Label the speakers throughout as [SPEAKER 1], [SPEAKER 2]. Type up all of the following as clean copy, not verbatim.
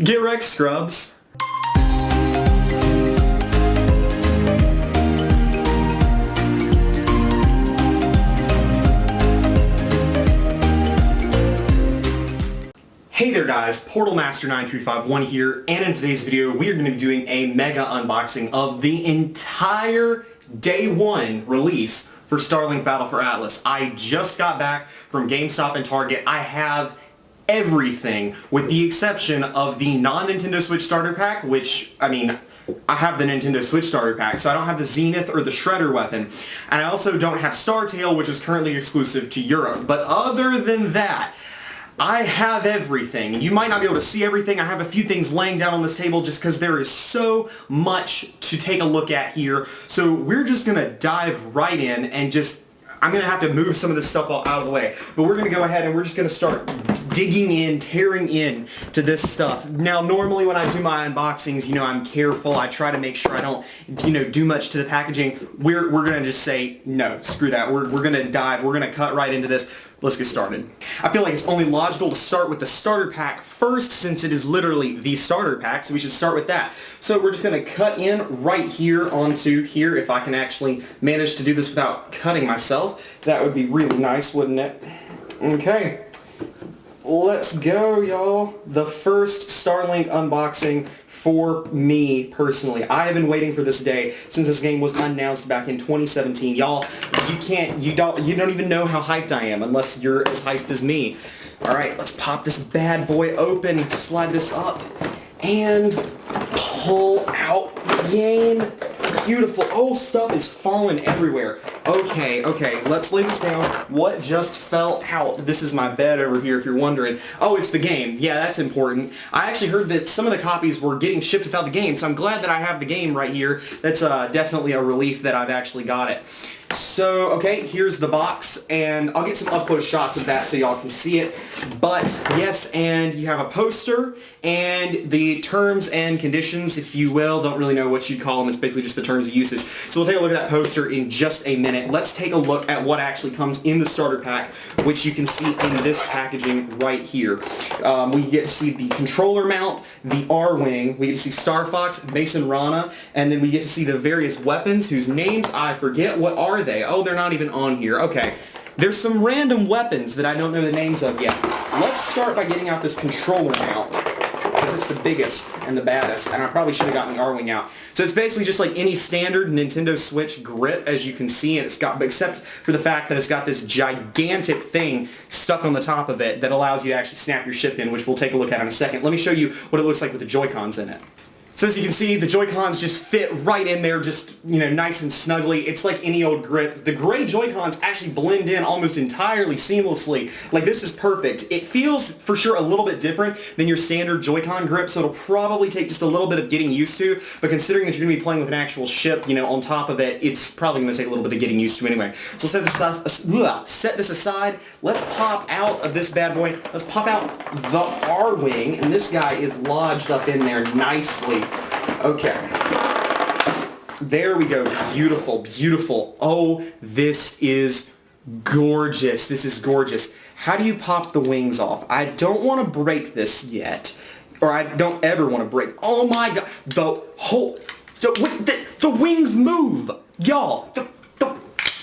[SPEAKER 1] Get wrecked, scrubs. Hey there guys, PortalMaster9351 here, and in today's video we are going to be doing a mega unboxing of the entire Day 1 release for Starlink Battle for Atlas. I just got back from GameStop and Target. I have everything with the exception of the non-Nintendo Switch starter pack, which, I mean, I have the Nintendo Switch starter pack, so I don't have the Zenith or the Shredder weapon. And I also don't have Startail, which is currently exclusive to Europe. But other than that, I have everything. You might not be able to see everything. I have a few things laying down on this table just because there is so much to take a look at here. So we're just going to dive right in and I'm going to have to move some of this stuff all out of the way. But we're going to go ahead and we're just going to start digging in, tearing in to this stuff. Now, normally when I do my unboxings, you know, I'm careful. I try to make sure I don't, you know, do much to the packaging. We're going to just say, no, screw that. We're going to dive. We're going to cut right into this. Let's get started. I feel like it's only logical to start with the starter pack first, since it is literally the starter pack, so we should start with that. So we're just going to cut in right here onto here. If I can actually manage to do this without cutting myself, that would be really nice, wouldn't it? Okay. Let's go, y'all. The first Starlink unboxing for me personally. I have been waiting for this day since this game was announced back in 2017. Y'all, you don't even know how hyped I am unless you're as hyped as me. All right, let's pop this bad boy open, slide this up, and pull out the game. Beautiful. Oh, stuff is falling everywhere. Okay, let's lay this down. What just fell out? This is my bed over here, if you're wondering. Oh, it's the game. Yeah, that's important. I actually heard that some of the copies were getting shipped without the game, so I'm glad that I have the game right here. That's definitely a relief that I've actually got it. So, okay, here's the box, and I'll get some up-close shots of that so y'all can see it. But, yes, and you have a poster, and the terms and conditions, if you will. Don't really know what you'd call them. It's basically just the terms of usage. So we'll take a look at that poster in just a minute. Let's take a look at what actually comes in the starter pack, which you can see in this packaging right here. We get to see the controller mount, the R-Wing, we get to see Star Fox, Mason Rana, and then we get to see the various weapons whose names I forget. What are they? Oh, they're not even on here. Okay. There's some random weapons that I don't know the names of yet. Let's start by getting out this controller mount, because it's the biggest and the baddest, and I probably should have gotten the R-Wing out. So it's basically just like any standard Nintendo Switch grip, as you can see, and it's got, except for the fact that it's got this gigantic thing stuck on the top of it that allows you to actually snap your ship in, which we'll take a look at in a second. Let me show you what it looks like with the Joy-Cons in it. So as you can see, the Joy-Cons just fit right in there, just, you know, nice and snugly. It's like any old grip. The gray Joy-Cons actually blend in almost entirely seamlessly. Like, this is perfect. It feels, for sure, a little bit different than your standard Joy-Con grip, so it'll probably take just a little bit of getting used to, but considering that you're going to be playing with an actual ship, you know, on top of it, it's probably going to take a little bit of getting used to anyway. So set this aside. Let's pop out of this bad boy. Let's pop out the R-Wing, and this guy is lodged up in there nicely. Okay. There we go. Beautiful, beautiful. Oh, this is gorgeous. This is gorgeous. How do you pop the wings off? I don't want to break this yet. Or I don't ever want to break. Oh my god. The wings move. Y'all.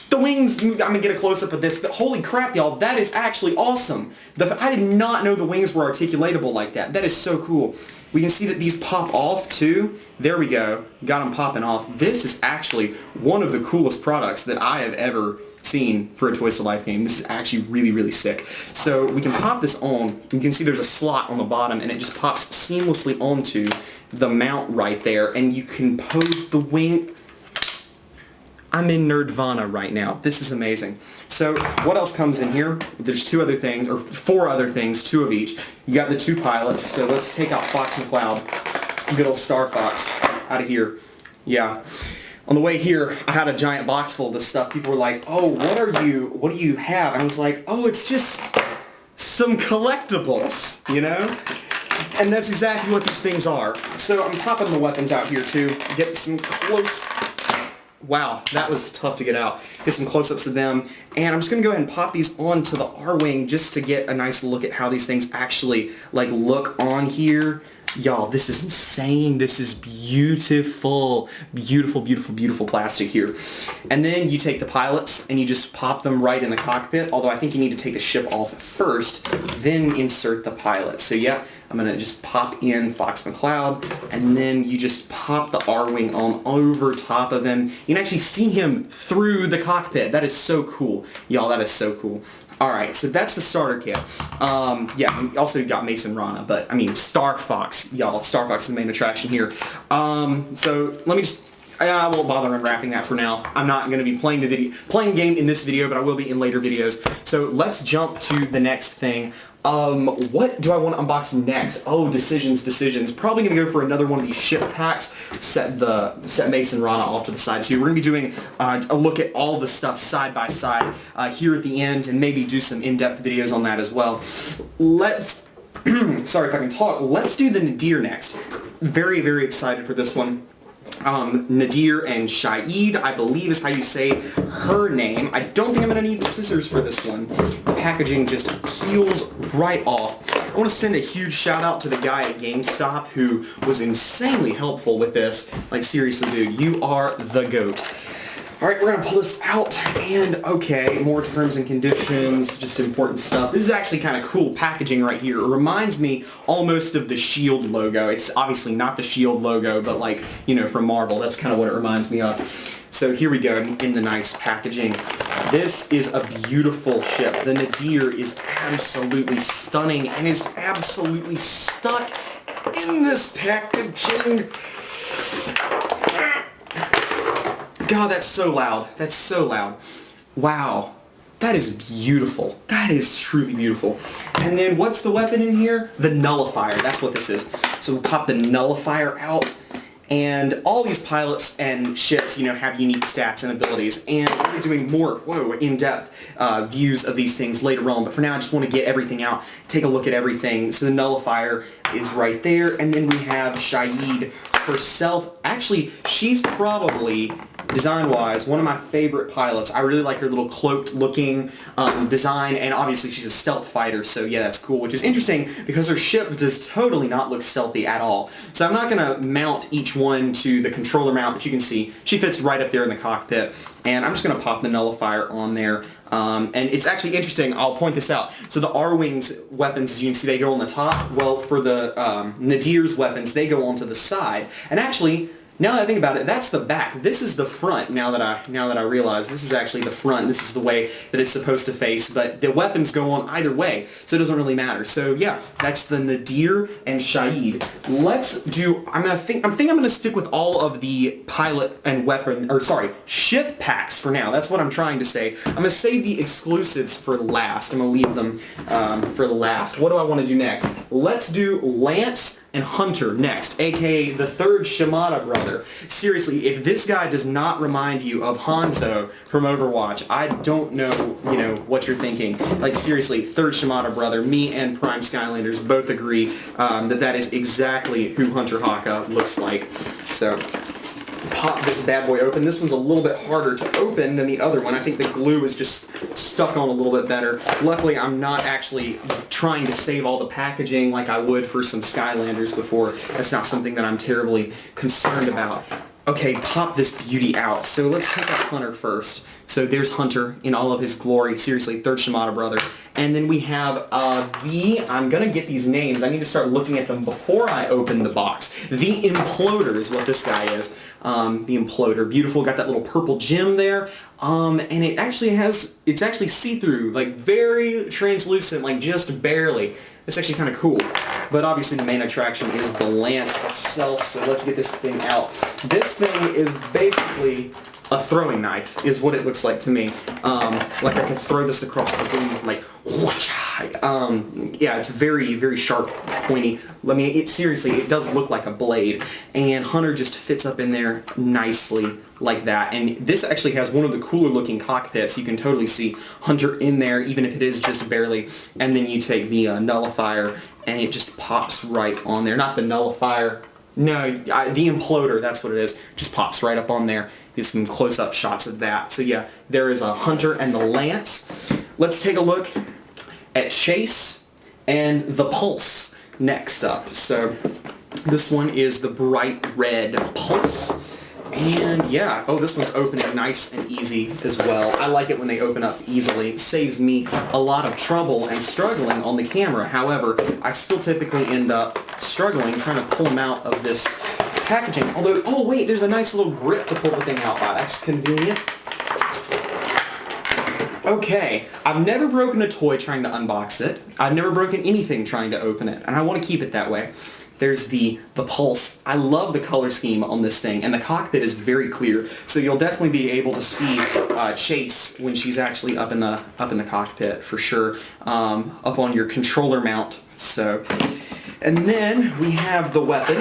[SPEAKER 1] The wings move. I'm going to get a close-up of this, but holy crap, y'all. That is actually awesome. I did not know the wings were articulatable like that. That is so cool. We can see that these pop off too. There we go. Got them popping off. This is actually one of the coolest products that I have ever seen for a Toys to Life game. This is actually really, really sick. So we can pop this on. You can see there's a slot on the bottom, and it just pops seamlessly onto the mount right there, and you can pose the wing. I'm in Nerdvana right now. This is amazing. So what else comes in here? There's two other things, or four other things, two of each. You got the two pilots, so let's take out Fox McCloud, good old Star Fox, out of here. Yeah. On the way here, I had a giant box full of this stuff. People were like, oh, what do you have? And I was like, oh, it's just some collectibles, you know? And that's exactly what these things are. So I'm popping the weapons out here too. Get some close wow, that was tough to get out. Get some close-ups of them, and I'm just gonna go ahead and pop these onto the R-wing just to get a nice look at how these things actually like look on here. Y'all, this is insane. This is beautiful. Beautiful, beautiful, beautiful plastic here. And then you take the pilots and you just pop them right in the cockpit, although I think you need to take the ship off first, then insert the pilots. So yeah, I'm going to just pop in Fox McCloud, and then you just pop the R-wing on over top of him. You can actually see him through the cockpit. That is so cool. Y'all, that is so cool. Alright, so that's the starter kit. Yeah, we also got Mason Rana, but I mean Star Fox, y'all. Star Fox is the main attraction here. So let me just, I won't bother unwrapping that for now. I'm not going to be playing game in this video, but I will be in later videos. So let's jump to the next thing. What do I want to unbox next? Oh, decisions. Probably going to go for another one of these ship packs. Set Mason Rana off to the side too. We're going to be doing a look at all the stuff side by side here at the end, and maybe do some in-depth videos on that as well. Let's, sorry if I can talk, let's do the Nadir next. Very, very excited for this one. Nadir and Shaid, I believe is how you say her name. I don't think I'm going to need the scissors for this one. The packaging just peels right off. I want to send a huge shout out to the guy at GameStop who was insanely helpful with this. Like seriously dude, you are the GOAT. Alright, we're going to pull this out, and okay, more terms and conditions, just important stuff. This is actually kind of cool packaging right here. It reminds me almost of the S.H.I.E.L.D. logo. It's obviously not the S.H.I.E.L.D. logo, but like, you know, from Marvel. That's kind of what it reminds me of. So here we go in the nice packaging. This is a beautiful ship. The Nadir is absolutely stunning and is absolutely stuck in this packaging. God, that's so loud. That's so loud. Wow. That is beautiful. That is truly beautiful. And then what's the weapon in here? The nullifier. That's what this is. So we'll pop the nullifier out. And all these pilots and ships, you know, have unique stats and abilities. And we'll be doing more, in-depth views of these things later on. But for now, I just want to get everything out, take a look at everything. So the nullifier is right there. And then we have Shaid herself. Actually, she's probably, design-wise, one of my favorite pilots. I really like her little cloaked-looking design, and obviously she's a stealth fighter, so yeah, that's cool, which is interesting because her ship does totally not look stealthy at all. So I'm not going to mount each one to the controller mount, but you can see she fits right up there in the cockpit, and I'm just going to pop the nullifier on there. And it's actually interesting, I'll point this out. So the R-Wing's weapons, as you can see, they go on the top. Well, for the Nadir's weapons, they go onto the side. And actually, now that I think about it, that's the back. This is the front. Now that I realize this is actually the front. This is the way that it's supposed to face. But the weapons go on either way, so it doesn't really matter. So yeah, that's the Nadir and Shaid. Let's do. I'm gonna stick with all of the pilot and weapon, or sorry, ship packs for now. That's what I'm trying to say. I'm gonna save the exclusives for last. I'm gonna leave them for the last. What do I want to do next? Let's do Lance and Hunter next, aka the third Shimada brother. Seriously, if this guy does not remind you of Hanzo from Overwatch, I don't know, you know, what you're thinking. Like seriously, third Shimada brother, me and Prime Skylanders both agree that is exactly who Hunter Haka looks like. So pop this bad boy open. This one's a little bit harder to open than the other one. I think the glue is just stuck on a little bit better. Luckily, I'm not actually trying to save all the packaging like I would for some Skylanders before. That's not something that I'm terribly concerned about. Okay, pop this beauty out. So let's take out Hunter first. So there's Hunter in all of his glory. Seriously, third Shimada brother. And then we have I'm going to get these names. I need to start looking at them before I open the box. The Imploder is what this guy is. The Imploder. Beautiful. Got that little purple gem there. And it's actually see-through. Like very translucent, like just barely. It's actually kind of cool. But obviously the main attraction is the Lance itself, so let's get this thing out. This thing is basically a throwing knife, is what it looks like to me. Like I could throw this across the room, like, yeah, it's very, very sharp, pointy. Seriously, it does look like a blade. And Hunter just fits up in there nicely like that. And this actually has one of the cooler looking cockpits. You can totally see Hunter in there, even if it is just barely. And then you take the nullifier, and it just pops right on there. Not the nullifier. No, the Imploder, that's what it is. Just pops right up on there. There's some close-up shots of that. So yeah, there is a Hunter and the Lance. Let's take a look at Chase and the Pulse next up. So this one is the bright red Pulse. And yeah, oh, this one's opening nice and easy as well. I like it when they open up easily. It saves me a lot of trouble and struggling on the camera. However, I still typically end up struggling trying to pull them out of this packaging. Although, oh wait, there's a nice little grip to pull the thing out by. That's convenient. Okay, I've never broken a toy trying to unbox it. I've never broken anything trying to open it, and I want to keep it that way. There's the Pulse. I love the color scheme on this thing, and the cockpit is very clear, so you'll definitely be able to see Chase when she's actually up in the cockpit for sure, up on your controller mount. So, and then we have the weapon,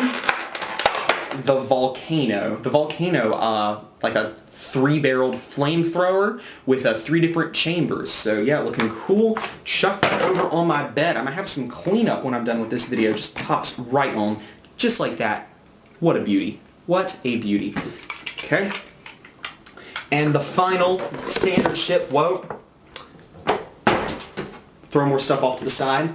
[SPEAKER 1] the Volcano. The Volcano, like a 3-barreled flamethrower with 3 different chambers. So yeah, looking cool. Chuck that over on my bed. I'm gonna have some cleanup when I'm done with this video. Just pops right on, just like that. What a beauty. What a beauty. Okay. And the final standard ship, whoa. Throw more stuff off to the side.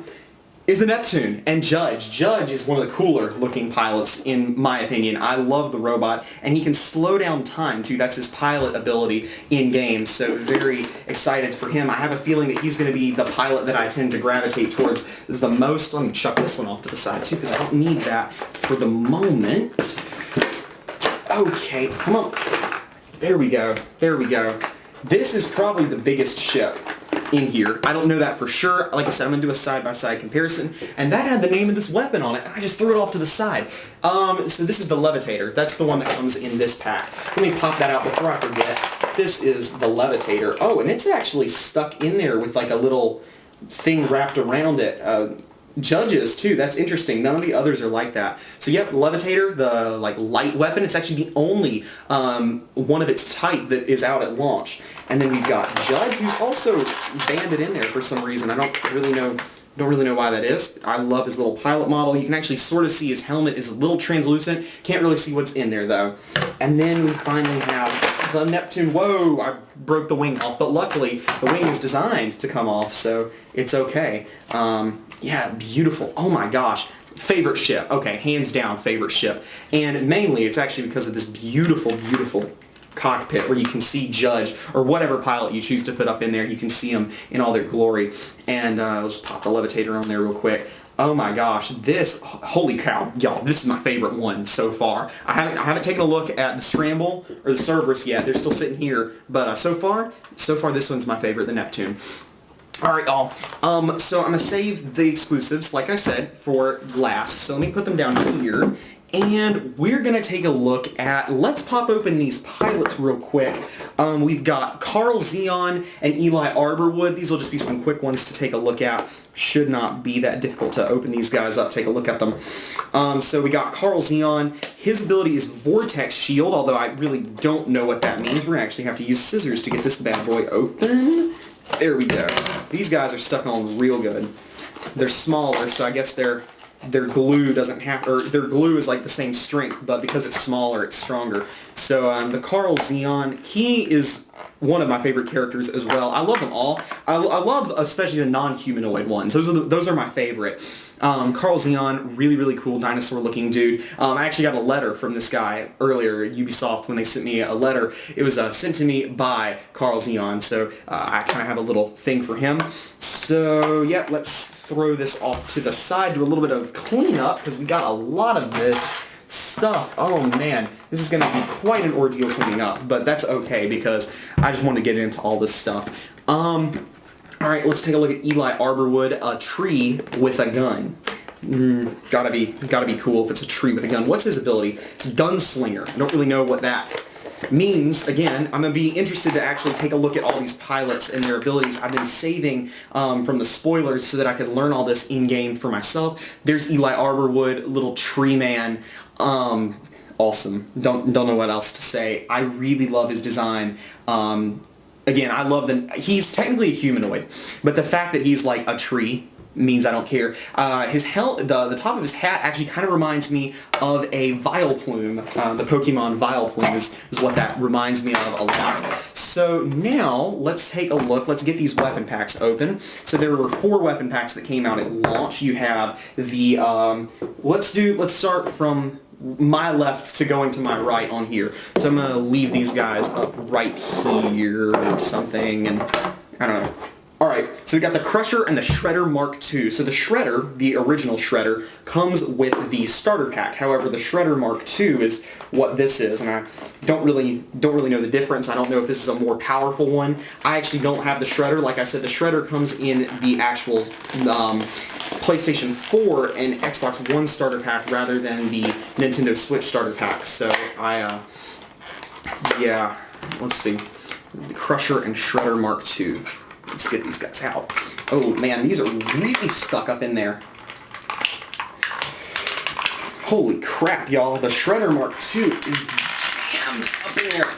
[SPEAKER 1] Is the Neptune and Judge. Judge is one of the cooler looking pilots in my opinion. I love the robot, and he can slow down time too. That's his pilot ability in game, so very excited for him. I have a feeling that he's going to be the pilot that I tend to gravitate towards the most. Let me chuck this one off to the side too because I don't need that for the moment. Okay, come on. There we go. There we go. This is probably the biggest ship in here. I don't know that for sure. Like I said, I'm going to do a side-by-side comparison, and that had the name of this weapon on it, and I just threw it off to the side. So this is the Levitator. That's the one that comes in this pack. Let me pop that out before I forget. This is the Levitator. Oh, and it's actually stuck in there with like a little thing wrapped around it. Judges too, that's interesting. None of the others are like that. So yep, Levitator, the like light weapon, it's actually the only one of its type that is out at launch. And then we've got Judge, who's also banded in there for some reason. I don't really know why that is. I love his little pilot model. You can actually sort of see his helmet is a little translucent. Can't really see what's in there though. And then we finally have the Neptune. Whoa, I broke the wing off, but luckily the wing is designed to come off, so it's okay. Yeah, beautiful. Oh my gosh. Favorite ship. Okay, hands down favorite ship. And mainly it's actually because of this beautiful, beautiful cockpit where you can see Judge or whatever pilot you choose to put up in there. You can see them in all their glory. And I'll just pop the Levitator on there real quick. Oh my gosh, this, holy cow, y'all, this is my favorite one so far. I haven't taken a look at the Scramble or the Cerberus yet. They're still sitting here, but so far this one's my favorite, the Neptune. Alright, y'all. So I'm going to save the exclusives, like I said, for last. So let me put them down here. And we're going to take a look at, let's pop open these pilots real quick. We've got Carl Zeon and Eli Arborwood. These will just be some quick ones to take a look at. Should not be that difficult to open these guys up, take a look at them. So we got Carl Zeon. His ability is Vortex Shield, although I really don't know what that means. We're going to actually have to use scissors to get this bad boy open. There we go. These guys are stuck on real good. They're smaller, so I guess their glue doesn't have, or their glue is like the same strength, but because it's smaller, it's stronger. So the Carl Zeon, he is one of my favorite characters as well. I love them all. I love especially the non-humanoid ones. Those are my favorite. Carl Zeon, really, really cool dinosaur-looking dude. I actually got a letter from this guy earlier at Ubisoft when they sent me a letter. It was sent to me by Carl Zeon, so I kind of have a little thing for him. So, yeah, let's throw this off to the side, do a little bit of cleanup, because we got a lot of this stuff. Oh man, this is going to be quite an ordeal cleaning up, but that's okay because I just want to get into all this stuff. Alright, let's take a look at Eli Arborwood, a tree with a gun. Gotta be cool if it's a tree with a gun. What's his ability? It's Gunslinger. I don't really know what that means. Again, I'm going to be interested to actually take a look at all these pilots and their abilities. I've been saving from the spoilers so that I could learn all this in-game for myself. There's Eli Arborwood, little tree man. Awesome. Don't know what else to say. I really love his design. Again, I love he's technically a humanoid, but the fact that he's like a tree means I don't care. The top of his hat actually kind of reminds me of a Vileplume. The Pokemon Vileplume is what that reminds me of a lot. So now, let's take a look. Let's get these weapon packs open. So there were 4 weapon packs that came out at launch. You have the, let's start from my left to going to my right on here. So I'm going to leave these guys up right here or something, and I don't know. Alright, so we got the Crusher and the Shredder Mark II. So the Shredder, the original Shredder, comes with the starter pack. However, the Shredder Mark II is what this is, and I don't really know the difference. I don't know if this is a more powerful one. I actually don't have the Shredder. Like I said, the Shredder comes in the actual PlayStation 4 and Xbox One starter pack rather than the Nintendo Switch starter pack. So yeah, let's see. The Crusher and Shredder Mark II. Let's get these guys out. Oh man, these are really stuck up in there. Holy crap, y'all. The Shredder Mark II is jammed up in there.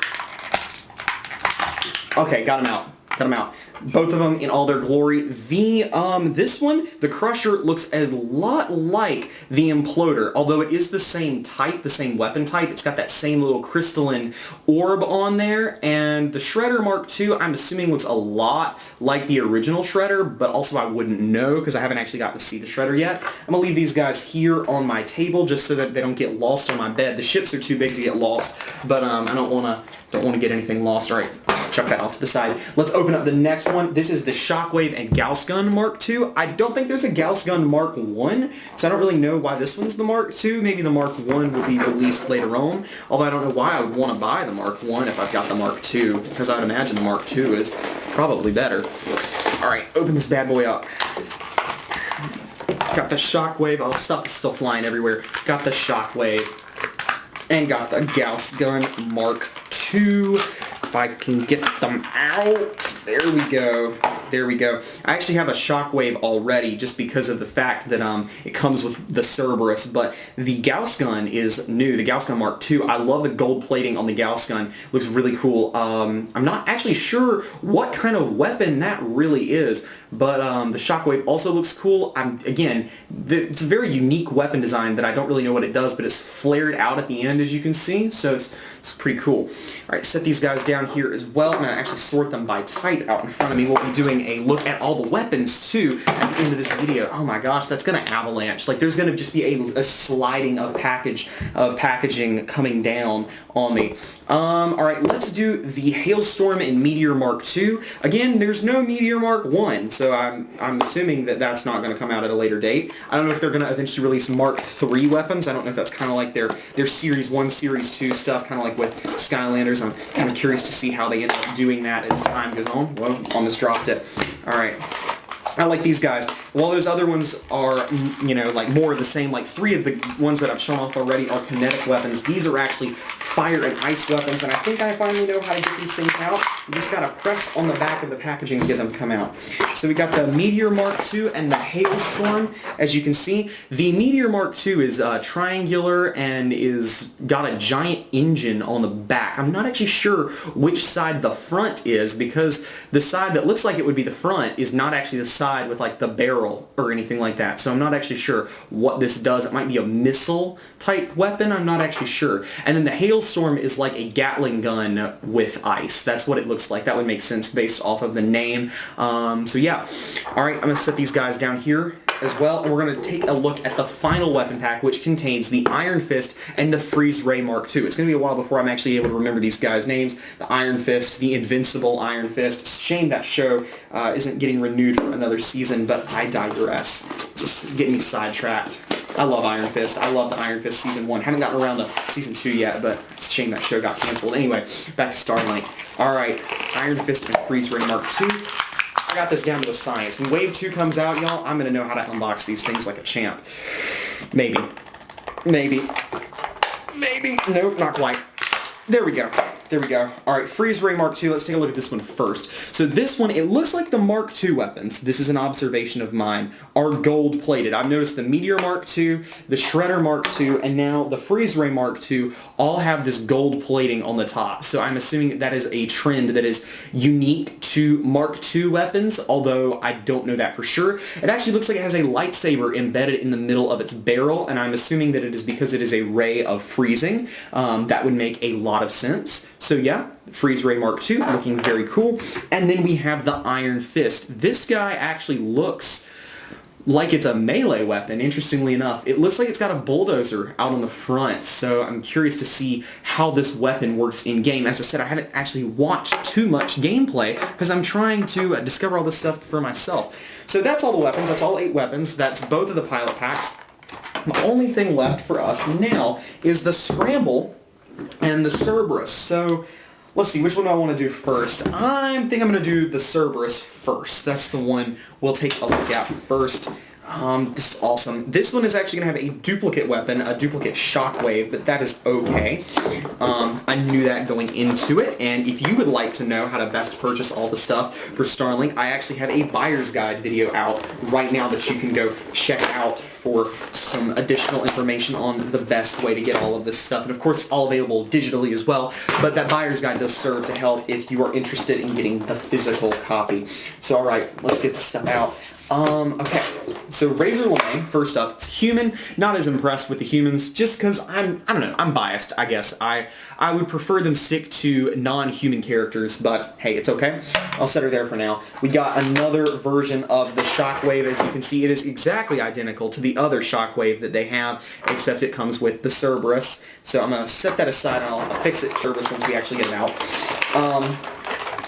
[SPEAKER 1] Okay, got him out. Got him out. Both of them in all their glory. This one, the Crusher, looks a lot like the Imploder, although it is the same type, the same weapon type. It's got that same little crystalline orb on there, and the Shredder Mark II, I'm assuming looks a lot like the original Shredder, but also I wouldn't know because I haven't actually gotten to see the Shredder yet. I'm going to leave these guys here on my table just so that they don't get lost on my bed. The ships are too big to get lost, but I don't want to get anything lost. All right, chuck that off to the side. Let's open up the next one. This is the Shockwave and Gauss Gun Mark II. I don't think there's a Gauss Gun Mark I, so I don't really know why this one's the Mark II. Maybe the Mark I will be released later on, although I don't know why I would want to buy the Mark I if I've got the Mark II, because I would imagine the Mark II is probably better. Alright, open this bad boy up. Got the Shockwave. Oh, stuff is still flying everywhere. Got the Shockwave. And got the Gauss Gun Mark II. If I can get them out. There we go. There we go. I actually have a Shockwave already just because of the fact that it comes with the Cerberus, but the Gauss Gun is new, the Gauss Gun Mark II. I love the gold plating on the Gauss Gun. It looks really cool. I'm not actually sure what kind of weapon that really is, but the Shockwave also looks cool. Again, it's a very unique weapon design that I don't really know what it does, but it's flared out at the end, as you can see, so it's pretty cool. Alright, set these guys down here as well. I'm going to actually sort them by type out in front of me. We'll be doing a look at all the weapons, too, at the end of this video. Oh my gosh, that's going to avalanche. Like, there's going to just be a sliding of packaging coming down on me. Alright, let's do the Hailstorm and Meteor Mark II. Again, there's no Meteor Mark I, so I'm assuming that that's not going to come out at a later date. I don't know if they're going to eventually release Mark III weapons. I don't know if that's kind of like their Series 1, Series 2 stuff, kind of like with Skylanders. I'm kind of curious to see how they end up doing that as time goes on. Whoa, almost dropped it. Alright. I like these guys. While those other ones are, you know, like more of the same, like 3 of the ones that I've shown off already are kinetic weapons. These are actually fire and ice weapons, and I think I finally know how to get these things out. You just gotta press on the back of the packaging to get them to come out. So we got the Meteor Mark II and the Hailstorm. As you can see, the Meteor Mark II is triangular and is got a giant engine on the back. I'm not actually sure which side the front is, because the side that looks like it would be the front is not actually the side with like the barrel or anything like that. So I'm not actually sure what this does. It might be a missile type weapon. I'm not actually sure. And then the Hailstorm is like a Gatling gun with ice. That's what it looks like. That would make sense based off of the name. So yeah. Alright, I'm going to set these guys down here as well, and we're going to take a look at the final weapon pack, which contains the Iron Fist and the Freeze Ray Mark II. It's going to be a while before I'm actually able to remember these guys' names. The Iron Fist, the Invincible Iron Fist. Shame that show isn't getting renewed for another season, but I digress. It's just getting me sidetracked. I love Iron Fist. I loved Iron Fist Season 1. Haven't gotten around to Season 2 yet, but it's a shame that show got canceled. Anyway, back to Starlink. Alright, Iron Fist and Freeze Ray Mark II. I got this down to a science. When Wave 2 comes out, y'all, I'm going to know how to unbox these things like a champ. Maybe. Maybe. Maybe. Nope, not quite. There we go. there we go. All right, Freeze Ray Mark II. Let's take a look at this one first. So this one, it looks like the Mark II weapons, this is an observation of mine, are gold-plated. I've noticed the Meteor Mark II, the Shredder Mark II, and now the Freeze Ray Mark II all have this gold plating on the top. So I'm assuming that is a trend that is unique to Mark II weapons, although I don't know that for sure. It actually looks like it has a lightsaber embedded in the middle of its barrel, and I'm assuming that it is because it is a ray of freezing. That would make a lot of sense. So yeah, Freeze Ray Mark II, looking very cool. And then we have the Iron Fist. This guy actually looks like it's a melee weapon, interestingly enough. It looks like it's got a bulldozer out on the front, so I'm curious to see how this weapon works in-game. As I said, I haven't actually watched too much gameplay because I'm trying to discover all this stuff for myself. So that's all the weapons, that's all 8 weapons, that's both of the pilot packs. The only thing left for us now is the Scramble and the Cerberus. So let's see, which one do I want to do first? I think I'm going to do the Cerberus first. That's the one we'll take a look at first. This is awesome. This one is actually going to have a duplicate weapon, a duplicate Shockwave, but that is okay. I knew that going into it, and if you would like to know how to best purchase all the stuff for Starlink, I actually have a buyer's guide video out right now that you can go check out for some additional information on the best way to get all of this stuff. And of course, it's all available digitally as well, but that buyer's guide does serve to help if you are interested in getting the physical copy. So alright, let's get this stuff out. Okay, so Razor Lane, first up, it's human. Not as impressed with the humans, just because I don't know, I'm biased, I guess. I would prefer them stick to non-human characters, but hey, it's okay. I'll set her there for now. We got another version of the Shockwave. As you can see, it is exactly identical to the other Shockwave that they have, except it comes with the Cerberus. So I'm going to set that aside, and I'll fix it, Cerberus, once we actually get it out.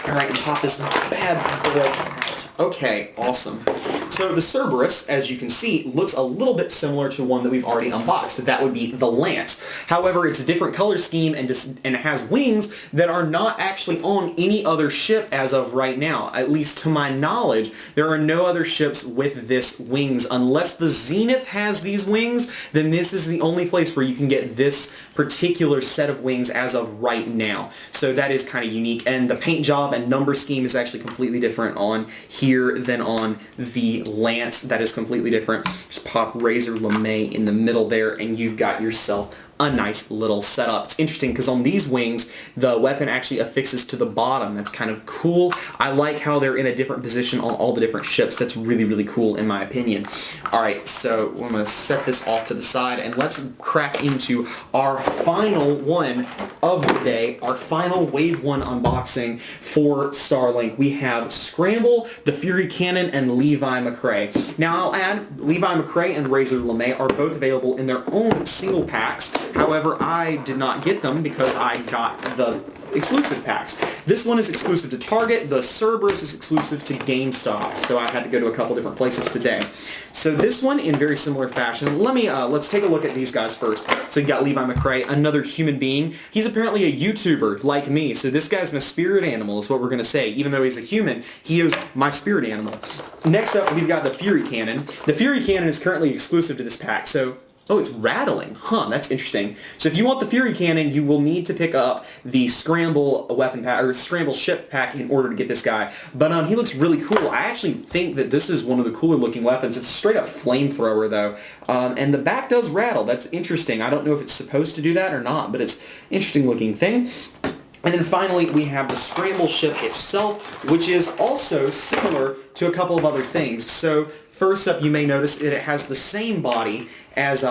[SPEAKER 1] Alright, and pop this bad boy out. Okay, awesome. So the Cerberus, as you can see, looks a little bit similar to one that we've already unboxed. That would be the Lance. However, it's a different color scheme and it has wings that are not actually on any other ship as of right now. At least to my knowledge, there are no other ships with this wings. Unless the Zenith has these wings, then this is the only place where you can get this particular set of wings as of right now. So that is kind of unique. And the paint job and number scheme is actually completely different on here than on the Lance. That is completely different. Just pop Razor LeMay in the middle there and you've got yourself a nice little setup. It's interesting because on these wings, the weapon actually affixes to the bottom. That's kind of cool. I like how they're in a different position on all the different ships. That's really, really cool in my opinion. Alright, so I'm going to set this off to the side and let's crack into our final one of the day, our final Wave 1 unboxing for Starlink. We have Scramble, the Fury Cannon, and Levi McRae. Now I'll add Levi McRae and Razor LeMay are both available in their own single packs. However, I did not get them because I got the exclusive packs. This one is exclusive to Target, the Cerberus is exclusive to GameStop, so I had to go to a couple different places today. So this one, in very similar fashion, let's take a look at these guys first. So you got Levi McRae, another human being. He's apparently a YouTuber like me, so this guy's my spirit animal is what we're going to say. Even though he's a human, he is my spirit animal. Next up, we've got the Fury Cannon. The Fury Cannon is currently exclusive to this pack, so oh, it's rattling. Huh, that's interesting. So if you want the Fury Cannon, you will need to pick up the Scramble weapon pack, or Scramble ship pack in order to get this guy. But he looks really cool. I actually think that this is one of the cooler looking weapons. It's a straight up flamethrower though. And the back does rattle. That's interesting. I don't know if it's supposed to do that or not, but it's an interesting looking thing. And then finally, we have the Scramble ship itself, which is also similar to a couple of other things. So first up, you may notice that it has the same body as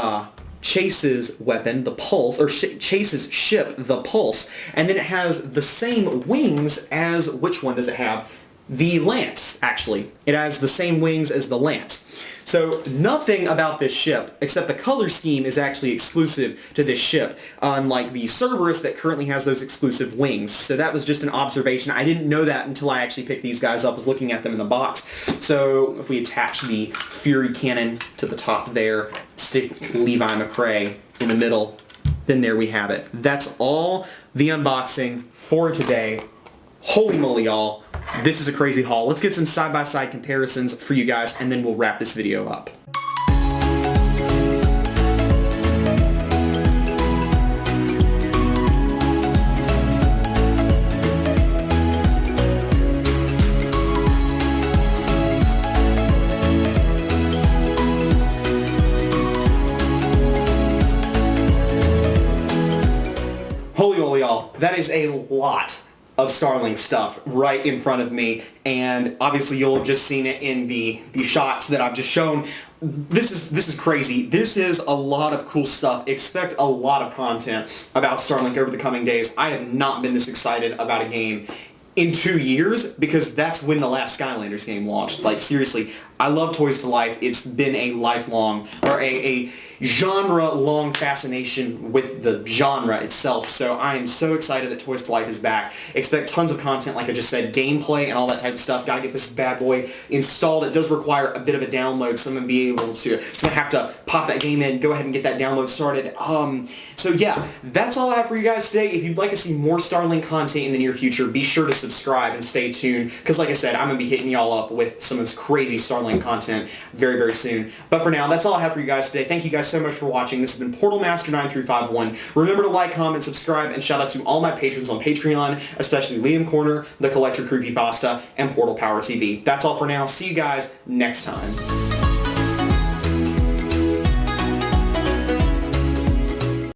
[SPEAKER 1] Chase's weapon, the Pulse, or Chase's ship, the Pulse, and then it has the same wings as, which one does it have? The Lance, actually. It has the same wings as the Lance. So nothing about this ship, except the color scheme, is actually exclusive to this ship, unlike the Cerberus that currently has those exclusive wings. So that was just an observation. I didn't know that until I actually picked these guys up, was looking at them in the box. So if we attach the Fury Cannon to the top there, stick Levi McRae in the middle, then there we have it. That's all the unboxing for today. Holy moly, y'all. This is a crazy haul. Let's get some side-by-side comparisons for you guys, and then we'll wrap this video up. that is a lot of Starlink stuff right in front of me, and obviously you'll have just seen it in the shots that I've just shown. This is crazy. This is a lot of cool stuff. Expect a lot of content about Starlink over the coming days. I have not been this excited about a game in 2 years, because that's when the last Skylanders game launched. Like, seriously, I love Toys to Life. It's been a lifelong, or a genre-long fascination with the genre itself, so I am so excited that Toys to Life is back. Expect tons of content, like I just said, gameplay and all that type of stuff. Gotta get this bad boy installed. It does require a bit of a download, so I'm gonna be able to, have to pop that game in, go ahead and get that download started. So yeah, that's all I have for you guys today. If you'd like to see more Starlink content in the near future, be sure to subscribe and stay tuned, because like I said, I'm going to be hitting y'all up with some of this crazy Starlink content very, very soon. But for now, that's all I have for you guys today. Thank you guys so much for watching. This has been PortalMaster9351. Remember to like, comment, subscribe, and shout out to all my patrons on Patreon, especially Liam Corner, The Collector Creepypasta, and Portal Power TV. That's all for now. See you guys next time.